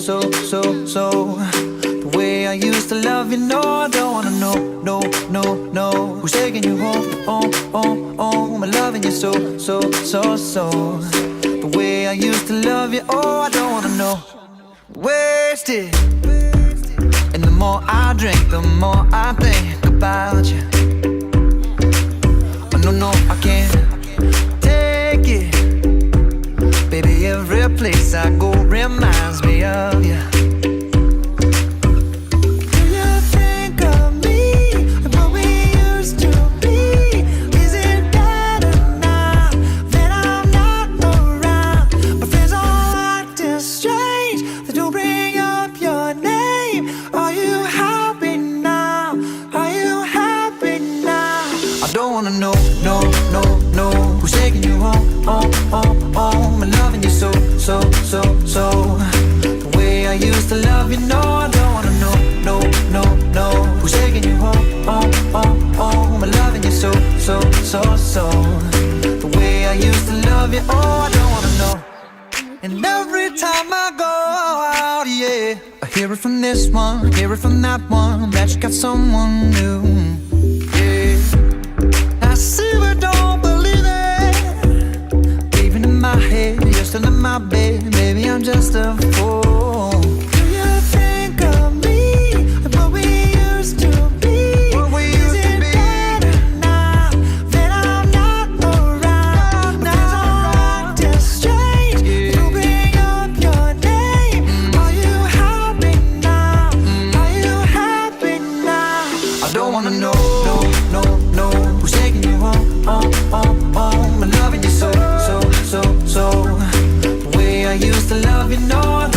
so. The way I used to love you, no, I don't wanna know, no. Who's taking you home, I'm loving you so. The way I used to love you, oh, I don't wanna know. Wasted. And the more I drink, the more I think about you. Oh, no, I can't take it. Baby, every place I go reminds me of you. Do you think of me and what we used to be? Is it better now that I'm not around? My friends all acting strange, they don't bring up your name. Are you happy now? Are you happy now? I don't wanna know, no. Who's taking you home, I'm loving you so. The way I used to love you, no, I don't wanna know, no. Who's taking you home, I'm loving you so. The way I used to love you, oh, I don't wanna know. And every time I go out, yeah, I hear it from this one, hear it from that one, that you got someone new, yeah. I see but don't believe it. Even in my head, you're still in my bed. Maybe I'm just a fool. Do you think of me and what we used to be? Is it better now that I'm not around? My friends are acting strange, they don't bring up your name. Are you happy now? Are you happy now? I don't wanna know, no. Who's taking you home, I'm loving you so. The way I used to love you, no,